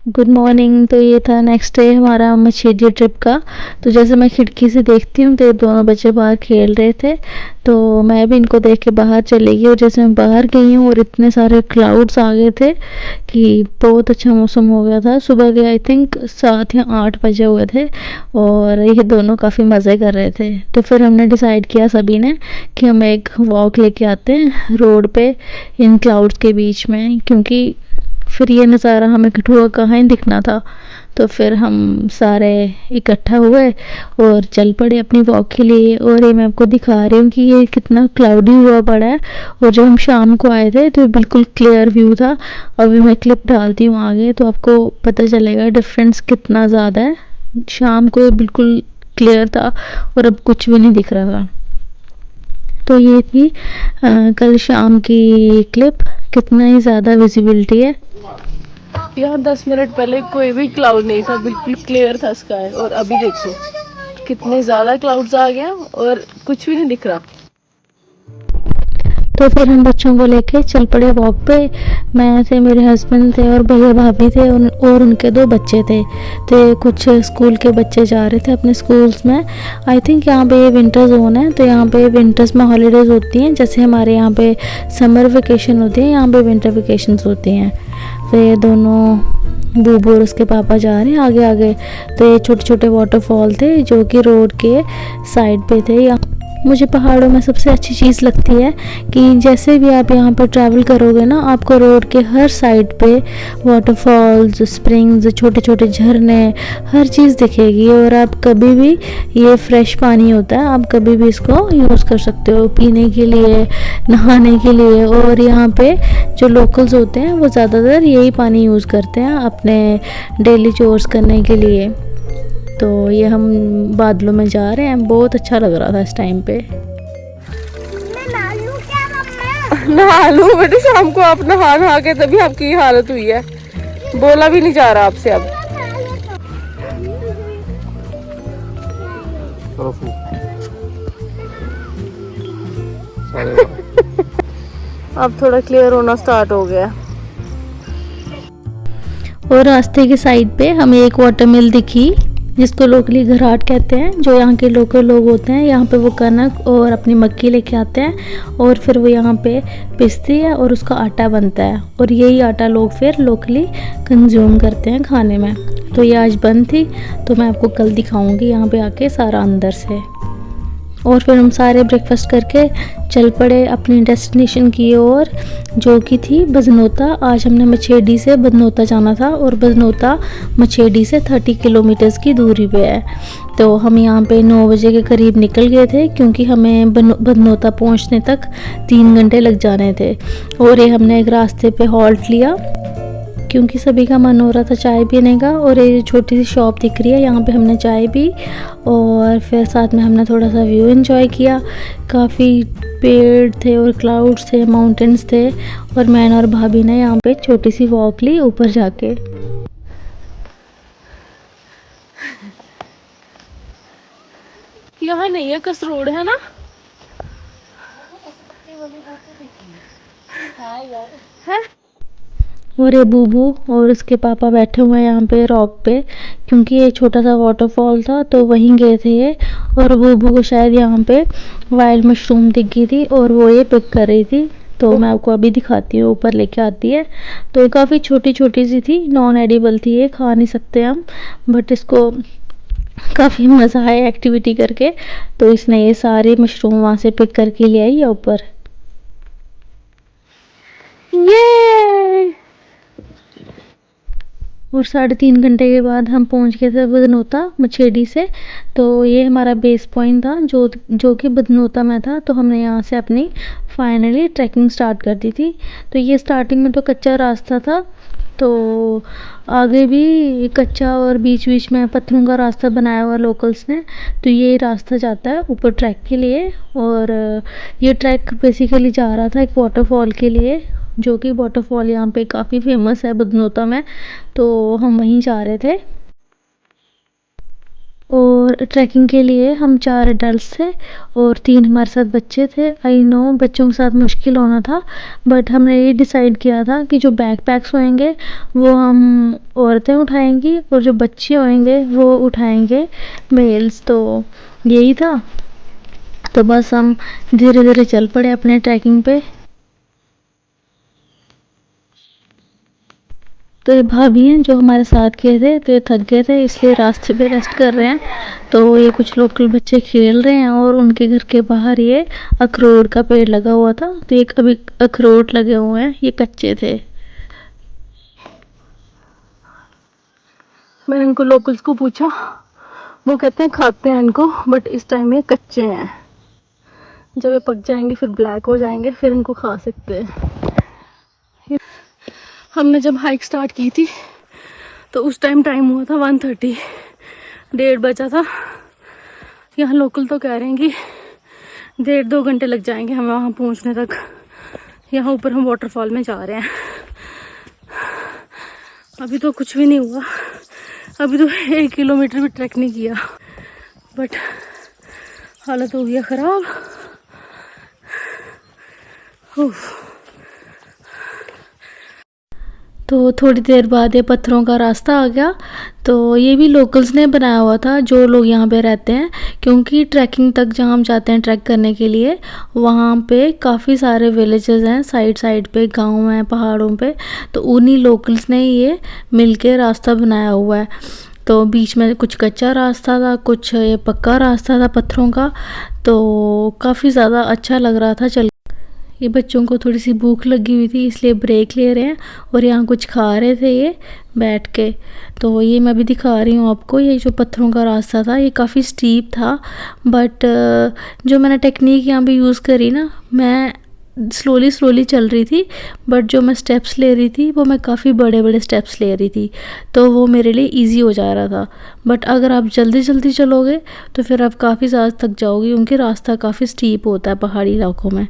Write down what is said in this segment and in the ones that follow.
Good morning. तो ये था नेक्स्ट डे हमारा मछेडी ट्रिप का। तो जैसे मैं खिड़की से देखती हूँ तो ये दोनों बच्चे बाहर खेल रहे थे, तो मैं भी इनको देख के बाहर चली गई। और जैसे मैं बाहर गई हूँ और इतने सारे क्लाउड्स आ गए थे कि बहुत अच्छा मौसम हो गया था। सुबह के आई थिंक 7 या 8 बजे हुए थे और ये दोनों काफ़ी मज़े कर रहे थे। तो फिर हमने डिसाइड किया सभी ने कि हम एक वॉक लेके आते हैं रोड पे इन क्लाउड्स के बीच में, क्योंकि फिर ये नज़ारा हमें कठुआ कहाँ ही दिखना था। तो फिर हम सारे इकट्ठा हुए और चल पड़े अपनी वॉक के लिए। और ये मैं आपको दिखा रही हूँ कि ये कितना क्लाउडी हुआ पड़ा है। और जब हम शाम को आए थे तो बिल्कुल क्लियर व्यू था। अभी मैं क्लिप डालती हूँ आगे तो आपको पता चलेगा डिफरेंस कितना ज़्यादा है। शाम को ये बिल्कुल क्लियर था और अब कुछ भी नहीं दिख रहा था। तो ये थी कल शाम की क्लिप। कितना ही ज़्यादा विजिबिलिटी है। यहाँ 10 मिनट पहले कोई भी क्लाउड नहीं था, बिल्कुल क्लियर था स्काई। और अभी देखो कितने ज्यादा क्लाउड्स आ गए और कुछ भी नहीं दिख रहा। तो फिर हम बच्चों को लेके चल पड़े वॉक पे। मैं थे, मेरे हस्बैंड थे और भैया भाभी थे और उनके 2 बच्चे थे। तो कुछ स्कूल के बच्चे जा रहे थे अपने स्कूल्स में। आई थिंक यहाँ पे विंटर जोन है, तो यहाँ पे विंटर्स में हॉलीडेज़ होती हैं। जैसे हमारे यहाँ पे समर वेकेशन होती है, यहाँ पे विंटर वेकेशंस होती हैं। तो ये दोनों बूबू और उसके पापा जा रहे हैं आगे आगे। तो ये छोटे छोटे वाटरफॉल थे जो कि रोड के साइड पे थे। यहाँ मुझे पहाड़ों में सबसे अच्छी चीज़ लगती है कि जैसे भी आप यहाँ पर ट्रैवल करोगे ना, आपको रोड के हर साइड पे वाटरफॉल्स, स्प्रिंग्स, छोटे छोटे झरने, हर चीज़ दिखेगी। और आप कभी भी, ये फ्रेश पानी होता है, आप कभी भी इसको यूज़ कर सकते हो पीने के लिए, नहाने के लिए। और यहाँ पे जो लोकल्स होते हैं वो ज़्यादातर यही पानी यूज़ करते हैं अपने डेली चोर्स करने के लिए। तो ये हम बादलों में जा रहे हैं, बहुत अच्छा लग रहा था इस टाइम पे। नहा लूं बेटे, शाम को आप नहा नहा के तभी आपकी हालत हुई है। बोला भी नहीं जा रहा आपसे अब। अब थोड़ा क्लियर होना स्टार्ट हो गया। और रास्ते के साइड पे हमें एक वाटर मिल दिखी जिसको लोकली घराट कहते हैं। जो यहाँ के लोकल लोग होते हैं, यहाँ पे वो कनक और अपनी मक्की लेके आते हैं और फिर वो यहाँ पे पिसती है और उसका आटा बनता है। और यही आटा लोग फिर लोकली कंज्यूम करते हैं खाने में। तो ये आज बंद थी, तो मैं आपको कल दिखाऊंगी यहाँ पे आके सारा अंदर से। और फिर हम सारे ब्रेकफास्ट करके चल पड़े अपनी डेस्टिनेशन की ओर, जो कि थी बजनौता। आज हमने मछेडी से बजनौता जाना था और बजनौता मछेडी से 30 किलोमीटर्स की दूरी पे है। तो हम यहाँ पे 9 बजे के करीब निकल गए थे, क्योंकि हमें बजनौता पहुँचने तक 3 घंटे लग जाने थे। और ये हमने एक रास्ते पे हॉल्ट लिया क्योंकि सभी का मन हो रहा था चाय पीने का। और ये छोटी सी शॉप दिख रही है, यहाँ पे हमने चाय पी और फिर साथ में हमने थोड़ा सा व्यू एंजॉय किया। काफ़ी पेड़ थे और क्लाउड्स थे, माउंटेन्स थे। और मैं और भाभी ने यहाँ पे छोटी सी वॉक ली ऊपर जाके। यहाँ नहीं है, कसरोड है ना। है और ये बूबू और उसके पापा बैठे हुए हैं यहाँ पे रॉक पे, क्योंकि ये छोटा सा वाटरफॉल था तो वहीं गए थे ये। और बूबू को शायद यहाँ पे वाइल्ड मशरूम दिख गई थी और वो ये पिक कर रही थी। तो मैं आपको अभी दिखाती हूँ, ऊपर लेके आती है। तो ये काफ़ी छोटी छोटी सी थी, नॉन एडिबल थी, ये खा नहीं सकते हम, बट इसको काफ़ी मज़ा आया एक्टिविटी करके। तो इसने ये सारे मशरूम वहाँ से पिक करके ले आई है ऊपर। ये और 3.5 घंटे के बाद हम पहुंच गए थे बदनौता मछेडी से। तो ये हमारा बेस पॉइंट था जो कि बदनौता में था। तो हमने यहाँ से अपनी फाइनली ट्रैकिंग स्टार्ट कर दी थी। तो ये स्टार्टिंग में तो कच्चा रास्ता था, तो आगे भी कच्चा और बीच बीच में पत्थरों का रास्ता बनाया हुआ लोकल्स ने। तो ये रास्ता जाता है ऊपर ट्रैक के लिए। और ये ट्रैक बेसिकली जा रहा था एक वाटरफॉल के लिए, जो कि वाटरफॉल यहाँ पे काफ़ी फेमस है बदनौता में। तो हम वहीं जा रहे थे। और ट्रैकिंग के लिए हम 4 एडल्ट थे और 3 हमारे साथ बच्चे थे। आई नो बच्चों के साथ मुश्किल होना था, बट हमने ये डिसाइड किया था कि जो बैकपैक्स होंगे वो हम औरतें उठाएंगी और जो बच्चे होंगे वो उठाएंगे मेल्स। तो यही था। तो बस हम धीरे धीरे चल पड़े अपने ट्रैकिंग पे। तो ये भाभी हैं जो हमारे साथ गए थे, तो ये थक गए थे इसलिए रास्ते पे रेस्ट कर रहे हैं। तो ये कुछ लोकल बच्चे खेल रहे हैं और उनके घर के बाहर ये अखरोट का पेड़ लगा हुआ था, तो ये अभी अखरोट लगे हुए हैं, ये कच्चे थे। मैंने इनको लोकल्स को पूछा, वो कहते हैं खाते हैं इनको, बट इस टाइम ये कच्चे हैं। जब ये पक जाएंगे फिर ब्लैक हो जाएंगे, फिर इनको खा सकते हैं। हमने जब हाइक स्टार्ट की थी तो उस टाइम हुआ था 1:30, 1:30 बजा था। यहाँ लोकल तो कह रहे हैं कि 1.5-2 घंटे लग जाएंगे हमें वहाँ पहुँचने तक। यहाँ ऊपर हम वाटरफॉल में जा रहे हैं। अभी तो कुछ भी नहीं हुआ, अभी तो 1 किलोमीटर भी ट्रैक नहीं किया, बट हालत हो गया ख़राब। तो थोड़ी देर बाद ये पत्थरों का रास्ता आ गया। तो ये भी लोकल्स ने बनाया हुआ था, जो लोग यहाँ पे रहते हैं, क्योंकि ट्रैकिंग तक जहाँ हम जाते हैं ट्रैक करने के लिए, वहाँ पे काफ़ी सारे विलेजेस हैं, साइड साइड पे गांव हैं पहाड़ों पे। तो उन्हीं लोकल्स ने ये मिलके रास्ता बनाया हुआ है। तो बीच में कुछ कच्चा रास्ता था, कुछ ये पक्का रास्ता था पत्थरों का। तो काफ़ी ज़्यादा अच्छा लग रहा था चल। ये बच्चों को थोड़ी सी भूख लगी हुई थी इसलिए ब्रेक ले रहे हैं और यहाँ कुछ खा रहे थे ये बैठ के। तो ये मैं भी दिखा रही हूँ आपको। ये जो पत्थरों का रास्ता था ये काफ़ी स्टीप था, बट जो मैंने टेक्निक यहाँ पे यूज़ करी ना, मैं स्लोली चल रही थी, बट जो मैं स्टेप्स ले रही थी वो मैं काफ़ी बड़े बड़े स्टेप्स ले रही थी, तो वो मेरे लिए इजी हो जा रहा था। बट अगर आप जल्दी जल्दी चलोगे तो फिर आप काफ़ी ज़्यादा थक जाओगे, क्योंकि रास्ता काफ़ी स्टीप होता है पहाड़ी इलाकों में।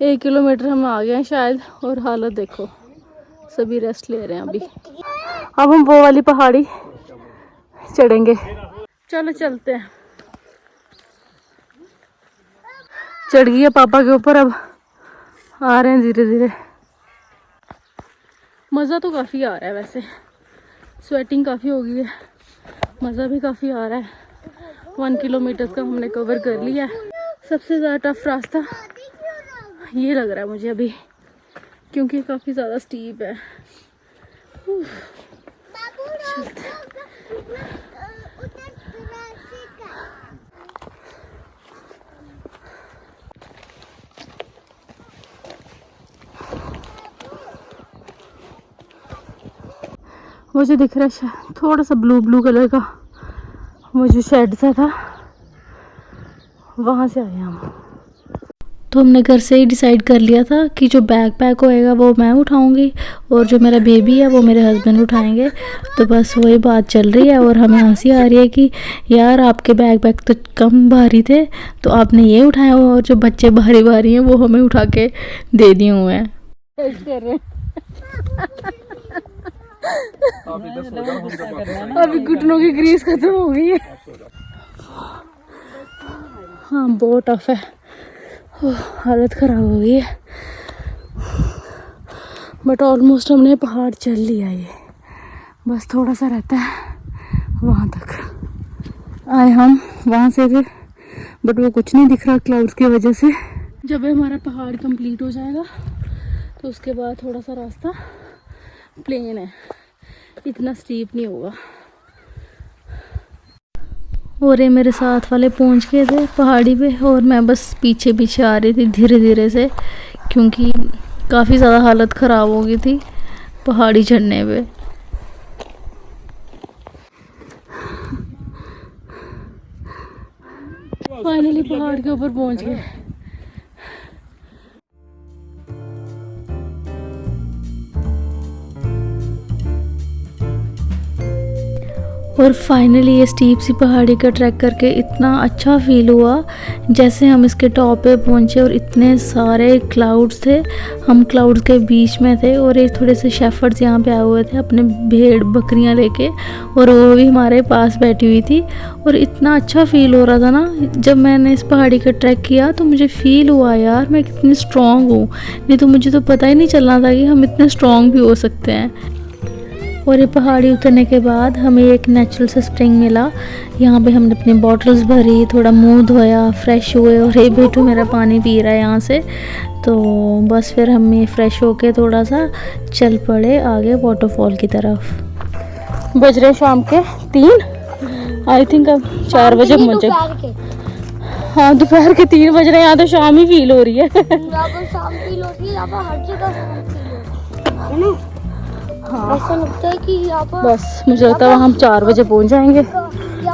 1 किलोमीटर हम आ गए हैं शायद, और हालत देखो, सभी रेस्ट ले रहे हैं अभी। अब हम वो वाली पहाड़ी चढ़ेंगे। चलो चलते हैं। चढ़ गई है पापा के ऊपर, अब आ रहे हैं धीरे धीरे। मज़ा तो काफ़ी आ रहा है वैसे, स्वेटिंग काफ़ी हो गई है, मज़ा भी काफ़ी आ रहा है। 1 किलोमीटर का हमने कवर कर लिया है। सबसे ज़्यादा टफ रास्ता ये लग रहा है मुझे अभी, क्योंकि काफ़ी ज़्यादा स्टीप है। मुझे दिख रहा है थोड़ा सा ब्लू कलर का, वो जो शेड सा था वहाँ से आए हम। तो हमने घर से ही डिसाइड कर लिया था कि जो बैकपैक होएगा वो मैं उठाऊंगी और जो मेरा बेबी है वो मेरे हस्बैंड उठाएंगे। तो बस वही बात चल रही है और हमें हंसी आ रही है कि यार आपके बैकपैक तो कम भारी थे तो आपने ये उठाया हुआ, और जो बच्चे भारी भारी हैं वो हमें उठा के दे दिए हुए हैं। अभी घुटनों की ग्रीस खत्म हो गई है। हाँ बहुत टफ है, हालत ख़राब हो गई है, बट ऑलमोस्ट हमने पहाड़ चल लिया। ये बस थोड़ा सा रहता है वहाँ तक। आए हम वहाँ से थे, बट वो कुछ नहीं दिख रहा क्लाउड्स की वजह से। जब हमारा पहाड़ कंप्लीट हो जाएगा तो उसके बाद थोड़ा सा रास्ता प्लेन है, इतना स्टीप नहीं होगा। और ये मेरे साथ वाले पहुंच गए थे पहाड़ी पे और मैं बस पीछे पीछे आ रही थी धीरे धीरे से, क्योंकि काफ़ी ज़्यादा हालत ख़राब हो गई थी पहाड़ी चढ़ने पे। फाइनली पहाड़ के ऊपर पहुंच गए। और फाइनली ये स्टीप सी पहाड़ी का ट्रैक करके इतना अच्छा फील हुआ। जैसे हम इसके टॉप पे पहुंचे और इतने सारे क्लाउड्स थे, हम क्लाउड्स के बीच में थे और एक थोड़े से शेफर्ड्स यहाँ पे आए हुए थे अपने भेड़ बकरियाँ लेके, और वो भी हमारे पास बैठी हुई थी। और इतना अच्छा फील हो रहा था ना, जब मैंने इस पहाड़ी का ट्रैक किया तो मुझे फील हुआ यार मैं कितनी स्ट्रॉन्ग हूँ। नहीं तो मुझे तो पता ही नहीं चलना था कि हम इतने स्ट्रॉन्ग भी हो सकते हैं। और ये पहाड़ी उतरने के बाद हमें एक नेचुरल सा स्प्रिंग मिला। यहाँ पे हमने अपनी बॉटल्स भरी, थोड़ा मुंह धोया, फ्रेश हुए, और ये बेटू मेरा पानी पी रहा है यहाँ से। तो बस फिर हम ये फ्रेश होके थोड़ा सा चल पड़े आगे वाटरफॉल की तरफ। बज रहे शाम के 3, आई थिंक अब 4 बजे पहुँचे। हाँ दोपहर के 3 बज रहे हैं। यहाँ तो शाम ही फील हो रही है। शाम फील होती है यहाँ पर, हर जगह शाम फील होती है ना। हाँ ऐसा लगता है कि यहाँ पर बस मुझे लगता है हम 4 बजे पहुंच जाएंगे,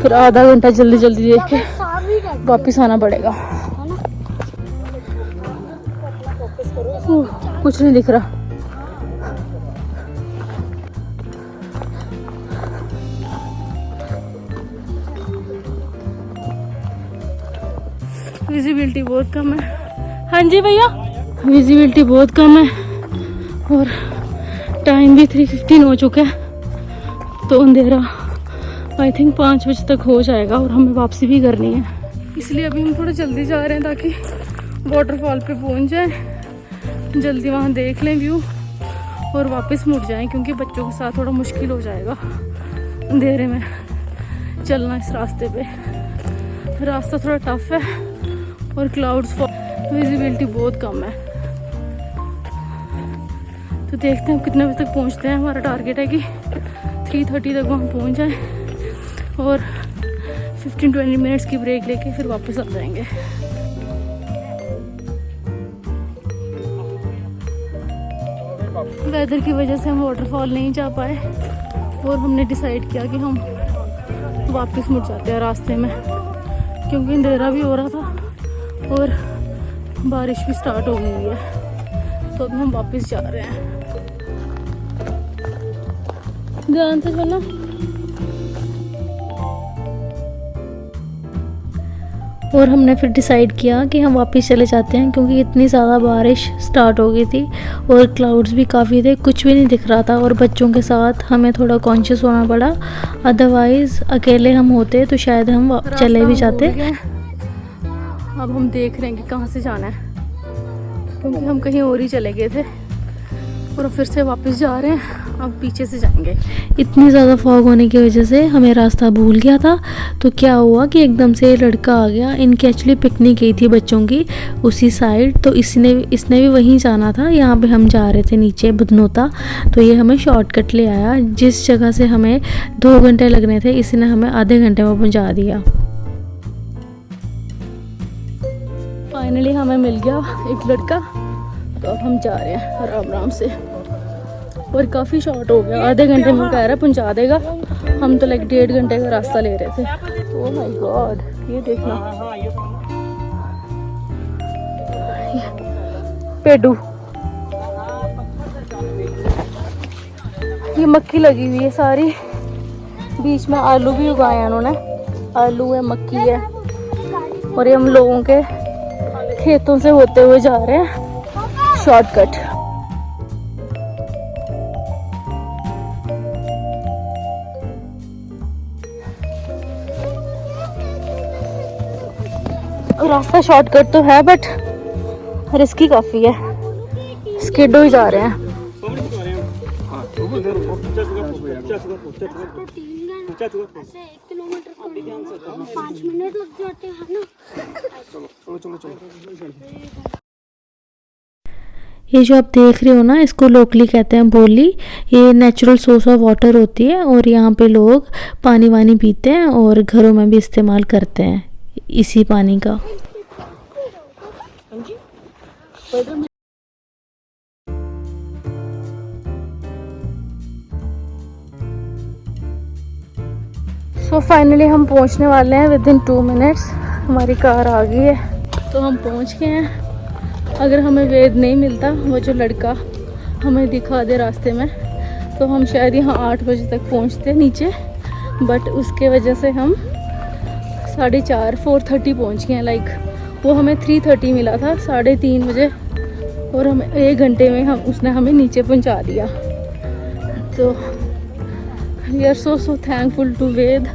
फिर आधा घंटा जल्दी जल्दी देख के वापिस आना पड़ेगा। कुछ नहीं दिख रहा। विजिबिलिटी बहुत कम है। हाँ जी भैया, विजिबिलिटी बहुत कम है और टाइम भी 3:15 हो चुका है। तो अंधेरा आई थिंक 5 बजे तक हो जाएगा और हमें वापसी भी करनी है, इसलिए अभी हम थोड़ा जल्दी जा रहे हैं ताकि वाटरफॉल पे पहुंच जाएं, जल्दी वहां देख लें व्यू और वापस मुड़ जाएं, क्योंकि बच्चों के साथ थोड़ा मुश्किल हो जाएगा अंधेरे में चलना इस रास्ते पे। रास्ता थोड़ा टफ है और क्लाउड्स, विजिबिलिटी बहुत कम है। तो देखते हैं कितने बजे तक पहुंचते हैं। हमारा टारगेट है कि 3:30 तक वहाँ पहुंच जाएं और 15-20 मिनट्स की ब्रेक लेके फिर वापस आ जाएंगे। वेदर की वजह से हम वाटरफॉल नहीं जा पाए और हमने डिसाइड किया कि हम वापस मुड़ जाते हैं रास्ते में, क्योंकि अंधेरा भी हो रहा था और बारिश भी स्टार्ट हो गई है। तो अभी हम वापस जा रहे हैं। ध्यान से चलना। और हमने फिर डिसाइड किया कि हम वापस चले जाते हैं, क्योंकि इतनी ज़्यादा बारिश स्टार्ट हो गई थी और क्लाउड्स भी काफ़ी थे, कुछ भी नहीं दिख रहा था। और बच्चों के साथ हमें थोड़ा कॉन्शियस होना पड़ा, अदरवाइज़ अकेले हम होते तो शायद हम चले भी जाते। अब हम देख रहे हैं कि कहाँ से जाना है, क्योंकि हम कहीं और ही चले गए थे और फिर से वापस जा रहे हैं। अब पीछे से जाएंगे। इतनी ज़्यादा फॉग होने की वजह से हमें रास्ता भूल गया था। तो क्या हुआ कि एकदम से लड़का आ गया। इनकी एक्चुअली पिकनिक गई थी बच्चों की उसी साइड, तो इसने भी वहीं जाना था। यहाँ पे हम जा रहे थे नीचे बुधनोता, तो ये हमें शॉर्टकट ले आया। जिस जगह से हमें 2 घंटे लगने थे, इसने हमें आधे घंटे में पहुँचा दिया। फाइनली हमें मिल गया एक लड़का, तो अब हम जा रहे हैं आराम आराम से। और काफ़ी शॉर्ट हो गया, आधे घंटे में कह रहा है पहुंचा देगा। हम तो लाइक 1.5 घंटे का रास्ता ले रहे थे। ओह माय गॉड, ये देखना पेडू, ये मक्की लगी हुई है सारी, बीच में आलू भी उगाए हैं उन्होंने। आलू है, मक्की है, और ये हम लोगों के खेतों से होते हुए जा रहे हैं शॉर्टकट। रास्ता शॉर्टकट तो है बट रिस्की काफी है, स्किड हो जा रहे हैं। ऐसे 1 किलोमीटर 5 मिनट लग जाते हैं ना। ये जो आप देख रहे हो ना, इसको लोकली कहते हैं बोली। ये नेचुरल सोर्स ऑफ वाटर होती है और यहाँ पे लोग पानी वानी पीते हैं और घरों में भी इस्तेमाल करते हैं इसी पानी का। सो फाइनली हम पहुंचने वाले हैं विद इन 2 मिनट्स। हमारी कार आ गई है, तो हम पहुंच गए हैं। अगर हमें वेद नहीं मिलता, वो जो लड़का हमें दिखा दे रास्ते में, तो हम शायद यहाँ 8 बजे तक पहुंचते नीचे। बट उसके वजह से हम 4:30 पहुँच गए हैं। लाइक वो हमें 3:30 मिला था, 3:30 बजे, और हमें 1 घंटे में उसने हमें नीचे पहुँचा दिया। तो we are so thankful to Ved,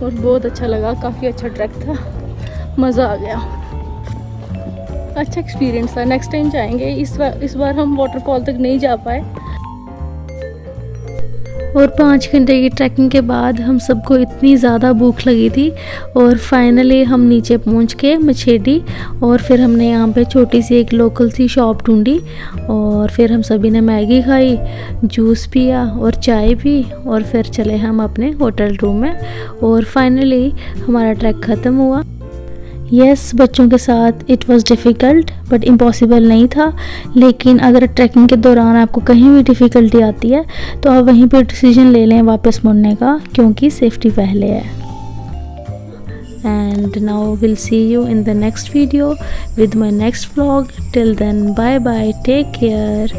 और बहुत अच्छा लगा, काफ़ी अच्छा ट्रैक था, मज़ा आ गया, अच्छा एक्सपीरियंस था। नेक्स्ट टाइम जाएंगे। इस बार हम वाटरफॉल तक नहीं जा पाए। और 5 घंटे की ट्रैकिंग के बाद हम सबको इतनी ज़्यादा भूख लगी थी, और फाइनली हम नीचे पहुंच के मछेडी, और फिर हमने यहाँ पे छोटी सी एक लोकल सी शॉप ढूंढी, और फिर हम सभी ने मैगी खाई, जूस पिया और चाय पी, और फिर चले हम अपने होटल रूम में। और फाइनली हमारा ट्रैक ख़त्म हुआ। यस, बच्चों के साथ it was difficult but impossible नहीं था। लेकिन अगर ट्रैकिंग के दौरान आपको कहीं भी डिफ़िकल्टी आती है तो आप वहीं पे डिसीजन ले लें वापस मुड़ने का, क्योंकि सेफ्टी पहले है। And now will see you in the next video with my next vlog. Till then, bye bye, take care.